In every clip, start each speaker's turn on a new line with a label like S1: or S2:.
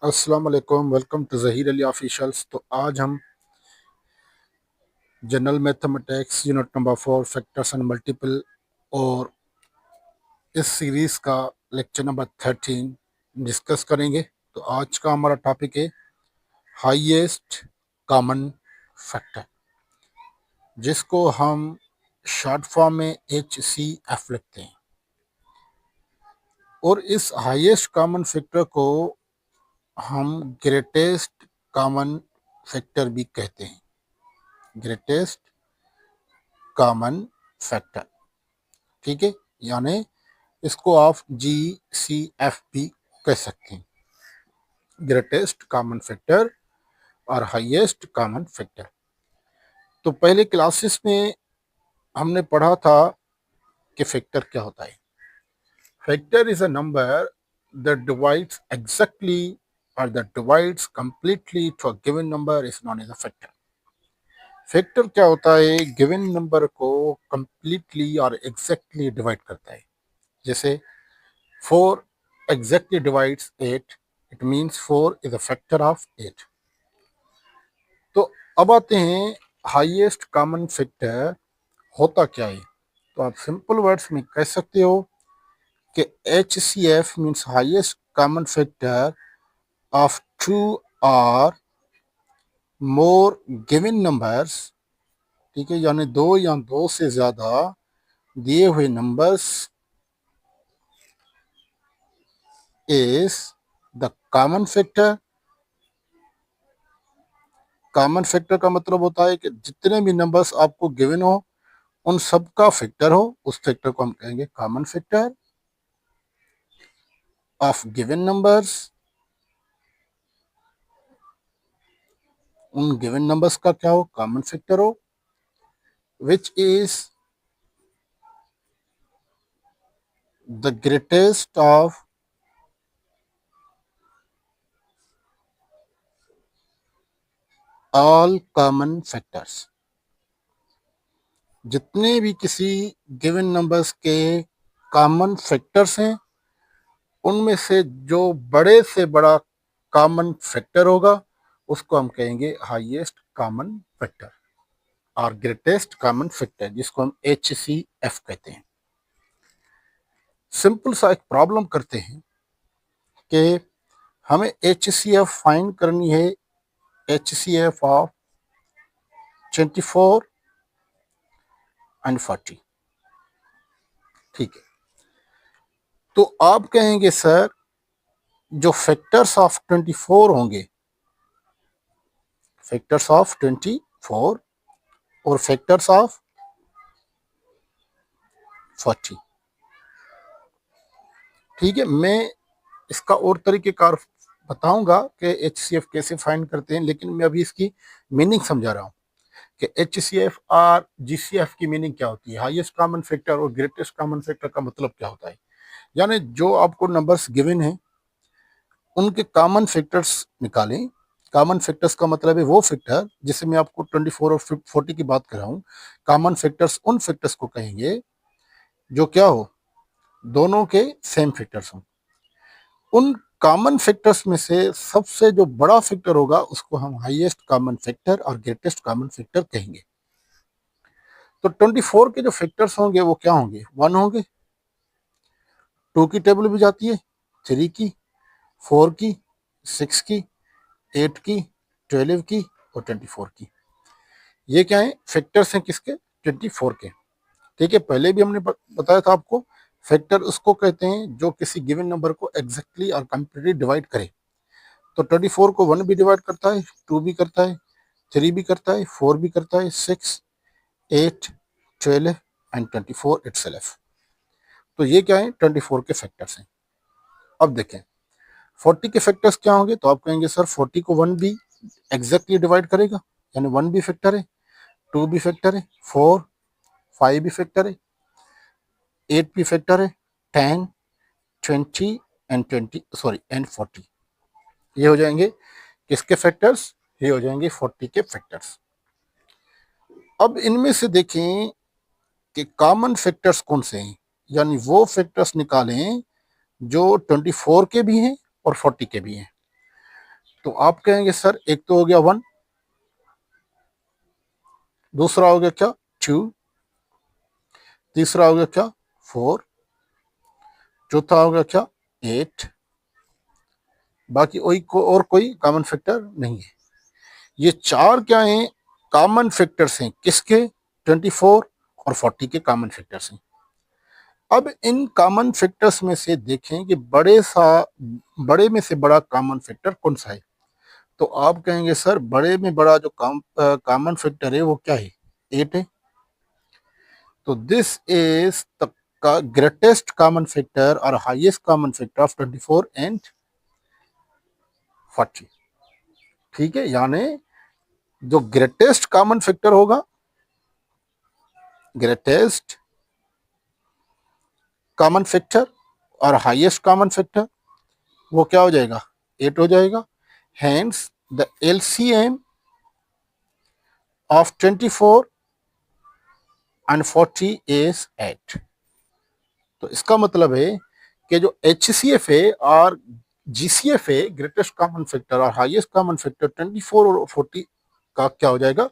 S1: अस्सलाम वालेकुम, welcome to Zaheer Ali officials. तो आज हम general mathematics unit number 4 factors and multiple और इस सीरीज़ का लेक्चर नंबर 13 डिस्कस करेंगे। तो आज का हमारा टॉपिक है हाईएस्ट कॉमन फैक्टर, जिसको हम शॉर्ट फॉर्म में HCF लिखते हैं। और इस हाईएस्ट कॉमन फैक्टर को हम ग्रेटेस्ट कॉमन फैक्टर भी कहते हैं। ग्रेटेस्ट कॉमन फैक्टर, ठीक है, यानी इसको आप GCF भी कह सकते हैं, ग्रेटेस्ट कॉमन फैक्टर और हाईएस्ट कॉमन फैक्टर। तो पहले क्लासेस में हमने पढ़ा था कि फैक्टर क्या होता है। Factor is a number that divides exactly or that divides completely to a given number is known as a factor. Factor क्या होता है? गिवन नंबर को कंप्लीटली और एग्जैक्टली डिवाइड करता है। जैसे 4 exactly divides 8, it means 4 is a factor of 8. तो अब आते हैं हाईएस्ट कॉमन फैक्टर होता क्या है। तो आप सिंपल वर्ड्स में कह सकते हो कि HCF means highest common factor of 2 और मोर गिवन नंबर्स, ठीक है, यानी 2 या 2 से ज्यादा दिए हुए numbers is the common factor. Common factor का मतलब होता है कि जितने भी नंबर्स आपको गिवन हो उन सब का फैक्टर हो, उस फैक्टर को हम कहेंगे common factor of given numbers. उन गिवन नंबर्स का क्या हो? कॉमन फैक्टर हो, which is the greatest of all common factors. जितने भी किसी गिवन नंबर्स के कॉमन फैक्टर्स हैं, उनमें से जो बड़े से बड़ा कॉमन फैक्टर होगा उसको हम कहेंगे हाईएस्ट कॉमन फैक्टर और ग्रेटेस्ट कॉमन फैक्टर, जिसको हम HCF कहते हैं। सिंपल सा एक प्रॉब्लम करते हैं कि हमें HCF फाइंड करनी है, HCF ऑफ 24 एंड 40, ठीक है। तो आप कहेंगे सर जो फैक्टर्स ऑफ 24 होंगे, फैक्टर्स ऑफ 24 और फैक्टर्स ऑफ 40, ठीक है। मैं इसका और तरीकेकार बताऊंगा कि HCF कैसे फाइंड करते हैं, लेकिन मैं अभी इसकी मीनिंग समझा रहा हूँ कि HCF और GCF की मीनिंग क्या होती है। हाईएस्ट कॉमन फैक्टर और ग्रेटेस्ट कॉमन फैक्टर का मतलब क्या होता है, यानी जो आपको नंबर्स गिवन हैं उनके कॉमन फैक्टर्स निकालें। कॉमन फैक्टर्स का मतलब है वो फैक्टर, जिसे मैं आपको 24 और 40 की बात कर रहा हूँ। कॉमन फैक्टर्स उन फैक्टर्स को कहेंगे जो क्या हो, दोनों के सेम फैक्टर्स हों। उन कॉमन फैक्टर्स में से सबसे जो बड़ा फैक्टर होगा उसको हम हाईएस्ट कॉमन फैक्टर और ग्रेटेस्ट कॉमन फैक्टर कहेंगे। तो 24 के जो फैक्टर्स होंगे वो क्या होंगे? 1 होंगे, 2 की टेबल भी जाती है, 3 की, 4 की, 6 की, 8 की, 12 की और 24 की। ये क्या है? फैक्टर्स हैं किसके? 24 के, ठीक है। पहले भी हमने बताया था आपको, फैक्टर उसको कहते हैं जो किसी गिवन नंबर को एग्जैक्टली और कंप्लीटली डिवाइड करे। तो 24 को 1 भी डिवाइड करता है, 2 भी करता है, 3 भी करता है, 4 भी करता है, 6, 8, 12 एंड 24 इटसेल्फ। तो ये क्या है? 24 के फैक्टर्स हैं। अब देखें 40 के फैक्टर्स क्या होंगे। तो आप कहेंगे सर 40 को 1 भी एग्जैक्टली डिवाइड करेगा, यानी 1 भी फैक्टर है, 2 भी फैक्टर है, 4, 5 भी फैक्टर है, 8 भी फैक्टर है, 10, 20 एंड 40। ये हो जाएंगे किसके फैक्टर्स? ये हो जाएंगे 40 के फैक्टर्स। अब इनमें से देखें कि कॉमन फैक्टर्स कौन से हैं, यानी वो फैक्टर्स निकालें जो 24 के भी हैं और 40 के भी हैं। तो आप कहेंगे सर एक तो हो गया 1, दूसरा हो गया क्या 2, तीसरा हो गया क्या 4, चौथा हो गया क्या 8, बाकी और कोई कॉमन फैक्टर नहीं है। ये चार क्या हैं कॉमन फैक्टर्स हैं किसके 24 और 40 के कॉमन फैक्टर्स हैं। अब इन कॉमन फैक्टर्स में से देखें कि बड़े में से बड़ा कॉमन फैक्टर कौन सा है। तो आप कहेंगे सर बड़े में बड़ा जो कॉमन फैक्टर है वो क्या है 8 है। तो this is the greatest common factor और highest common factor of 24 and 40। ठीक है, यानी जो ग्रेटेस्ट कॉमन फैक्टर होगा, ग्रेटेस्ट कॉमन फैक्टर और हाईएस्ट कॉमन फैक्टर वो क्या हो जाएगा 8 हो जाएगा। Hence the LCM of 24 and 40 is 8। तो इसका मतलब है कि जो HCF है और GCF है, ग्रेटेस्ट कॉमन फैक्टर और हाईएस्ट कॉमन फैक्टर 24 और 40 का क्या हो जाएगा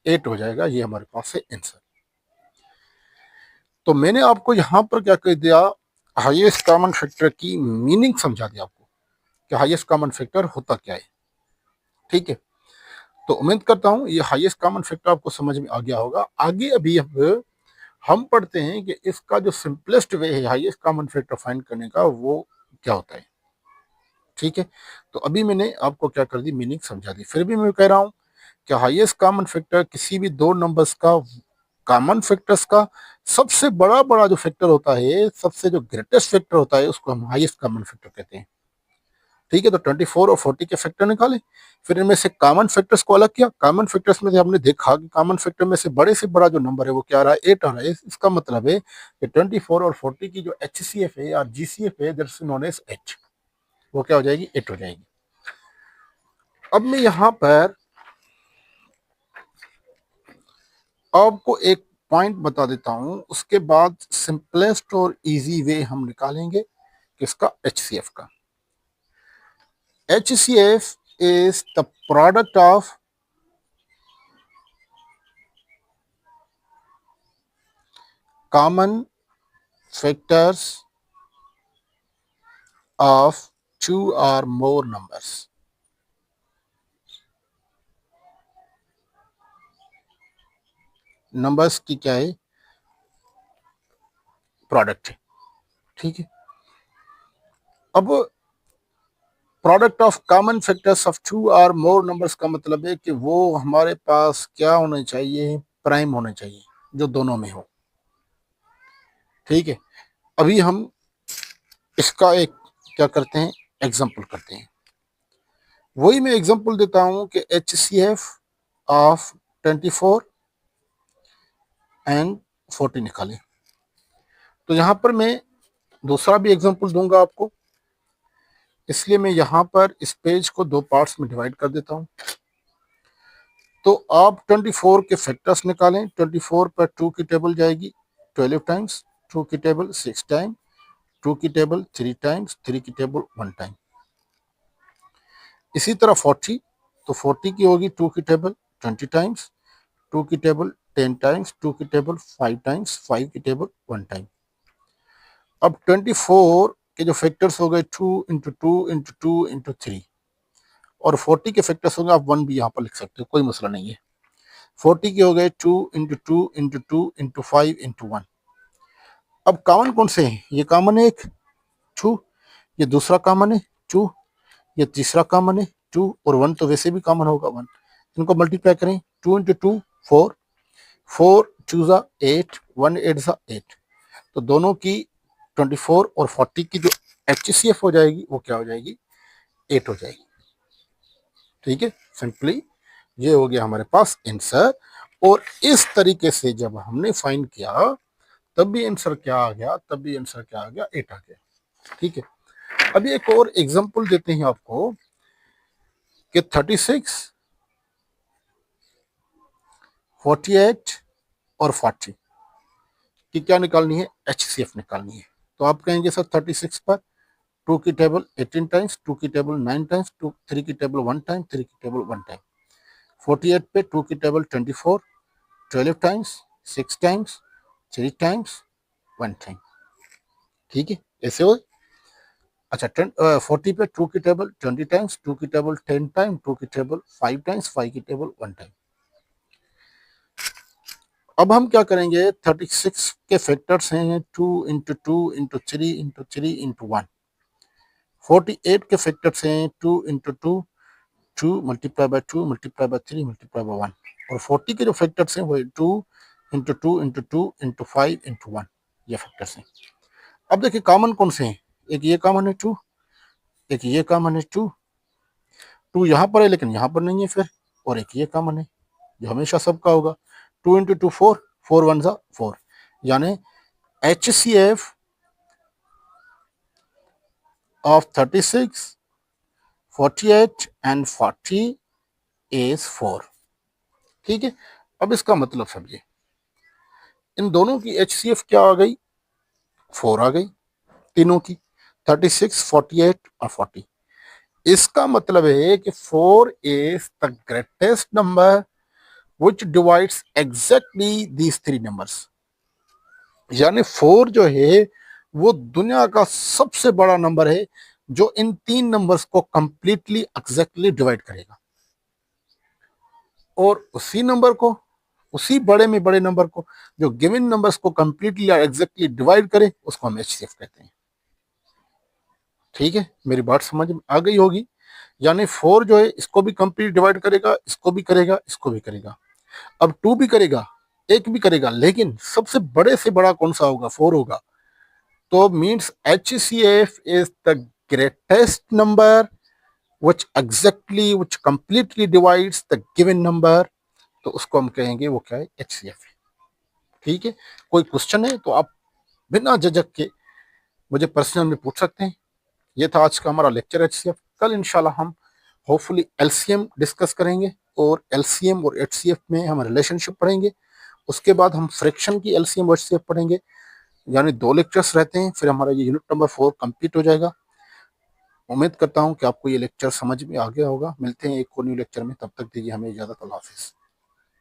S1: 8 हो जाएगा। ये हमारे पास है आंसर। तो मैंने आपको यहां पर क्या कह दिया, हाईएस्ट कॉमन फैक्टर की मीनिंग समझा दिया आपको कि हाईएस्ट कॉमन फैक्टर होता क्या है। ठीक है, तो उम्मीद करता हूं ये हाईएस्ट कॉमन फैक्टर आपको समझ में आ गया होगा। आगे अभी हम पढ़ते हैं कि इसका जो सिंपलेस्ट वे है हाईएस्ट कॉमन फैक्टर फाइंड करने का वो क्या होता है। ठीक है, तो अभी मैंने आपको क्या कर दी मीनिंग समझा दी। फिर भी मैं कह रहा हूं कि हाईएस्ट कॉमन फैक्टर किसी भी दो नंबर्स का कॉमन फैक्टर्स का सबसे बड़ा बड़ा जो फैक्टर होता है, सबसे जो ग्रेटेस्ट फैक्टर होता है उसको हम हाईएस्ट कॉमन फैक्टर कहते हैं। ठीक है, तो 24 और 40 के फैक्टर निकाले, फिर इनमें से कॉमन फैक्टर्स को अलग किया। कॉमन फैक्टर्स में से हमने देखा कि कॉमन फैक्टर में से बड़ा जो नंबर है वो क्या आ रहा है 8 आ रहा है। इसका मतलब है कि 24 और 40 की जो HCF है और GCF है दैट्स नोन एज 8, वो क्या हो जाएगी 8 हो जाएगी। अब मैं यहां पर आपको एक पॉइंट बता देता हूं, उसके बाद सिंपलेस्ट और इजी वे हम निकालेंगे किसका HCF का। HCF is the product of common factors of two or more numbers। Numbers की क्या है प्रोडक्ट है। ठीक है, अब product of common factors of two or more numbers का मतलब है कि वो हमारे पास क्या होने चाहिए प्राइम होने चाहिए जो दोनों में हो। ठीक है, अभी हम इसका एक क्या करते हैं एग्जांपल करते हैं। वही मैं एग्जांपल देता हूं कि HCF ऑफ 24 एंड 40 निकालें। तो यहां पर मैं दूसरा भी एग्जांपल दूंगा आपको, इसलिए मैं यहां पर इस पेज को दो पार्ट्स में डिवाइड कर देता हूं। तो आप 24 के फैक्टर्स निकालें। 24 पर 2 की टेबल जाएगी 12 टाइम्स, 2 की टेबल 6 टाइम, 2 की टेबल 3 टाइम्स, 3 की टेबल 1 टाइम। इसी तरह 40, तो 40 की होगी 2 की टेबल 20 टाइम्स, 2 की टेबल 10 टाइम्स, 2 की टेबल 5 टाइम्स, 5 की टेबल 1 टाइम। अब 24 के जो फैक्टर्स हो गए 2 इंटू 2 इंटू 2 इंटू 3, और 40 के फैक्टर्स होंगे, आप 1 भी यहाँ पर लिख सकते हो, कोई मसला नहीं है। 40 के हो गए 2 इंटू 2 इंटू 2 इंटू 5 इंटू 1। अब कॉमन कौन से हैं, ये कॉमन है एक 2, ये दूसरा कॉमन है 2, ये तीसरा कॉमन है 2, और 1 तो वैसे भी कॉमन होगा 1। इनको मल्टीप्लाई करें 2 इंटू 2 4, 4 2 ज़ा 8, 1 8 ज़ा 8। तो दोनों की 24 और 40 की जो HCF हो जाएगी वो क्या हो जाएगी 8 हो जाएगी। ठीक है, सिंपली ये हो गया हमारे पास आंसर। और इस तरीके से जब हमने फाइंड किया तब भी आंसर क्या आ गया, तब भी आंसर क्या आ गया 8 आ गया। ठीक है, अभी एक और एग्जांपल देते हैं आपको कि 36, 48 और 40 की क्या निकालनी है HCF निकालनी है। तो आप कहेंगे सर 36 पर 2 की टेबल 18 टाइम्स, 2 की टेबल 9 टाइम्स, 3 की टेबल 1 टाइम, 3 की टेबल 1 टाइम। 48 पे 2 की table 24, 12 times, 6 times, 3 times, 1 time. ठीक है, ऐसे हो। अच्छा 40 पे 2 की टेबल 20 टाइम्स, 2 की टेबल 10 टाइम, 2 की टेबल 5 टाइम्स, 5 की टेबल 1 टाइम। अब हम क्या करेंगे, 36 के फैक्टर्स हैं 2 इंटू 2 इंटू 3 इंटू 3 इंटू 1। 48 के फैक्टर्स हैं 2 into 2, 2 multiply by 2 multiply by 3 multiply by 1। और 40 के जो फैक्टर्स हैं वो 2 इंटू 2 इंटू 2 इंटू 5 इंटू 1, ये फैक्टर्स हैं। अब देखिए कॉमन कौन से हैं, एक ये कॉमन है 2, एक ये कॉमन है 2, 2 यहाँ पर है लेकिन यहाँ पर नहीं है फिर, और एक ये कॉमन है जो हमेशा सबका होगा। 2 इंटू 2 4, 4 1 ज़ा 4, यानी HCF of 36, 48 and 40 is 4। ठीक है, अब इसका मतलब समझिए, इन दोनों की HCF क्या आ गई, 4 आ गई तीनों की, 36, 48 और 40। इसका मतलब है कि 4 is the greatest number which divides exactly these three numbers। यानी 4 जो है वो दुनिया का सबसे बड़ा नंबर है जो इन तीन नंबर्स को कंप्लीटली एग्जैक्टली डिवाइड करेगा। और उसी नंबर को, उसी बड़े में बड़े नंबर को जो गिवन नंबर्स को कंप्लीटली और एग्जैक्टली डिवाइड करे उसको हम HCF कहते हैं। ठीक है, मेरी बात समझ में आ गई होगी। यानी 4 जो है इसको भी कंप्लीट डिवाइड करेगा, इसको भी करेगा, इसको भी करेगा। अब 2 भी करेगा, एक भी करेगा, लेकिन सबसे बड़े से बड़ा कौन सा होगा, 4 होगा। तो means HCF is the greatest number which completely divides the given number। तो उसको हम कहेंगे वो क्या है, HCF। ठीक है, कोई क्वेश्चन है तो आप बिना झिझक के मुझे पर्सनल में पूछ सकते हैं। ये था आज का हमारा लेक्चर HCF। कल इंशाल्लाह हम होपफुली LCM डिस्कस करेंगे और LCM और HCF में हम रिलेशनशिप पढ़ेंगे। उसके बाद हम फ्रैक्शन की LCM और HCF पढ़ेंगे। यानी 2 लेक्चर्स रहते हैं, फिर हमारा ये यूनिट नंबर 4 कंप्लीट हो जाएगा। उम्मीद करता हूँ कि आपको ये लेक्चर समझ में आ गया होगा। मिलते हैं एक और न्यू लेक्चर में, तब तक दीजिए हमें इजाजत। अल्लाह हाफिज़।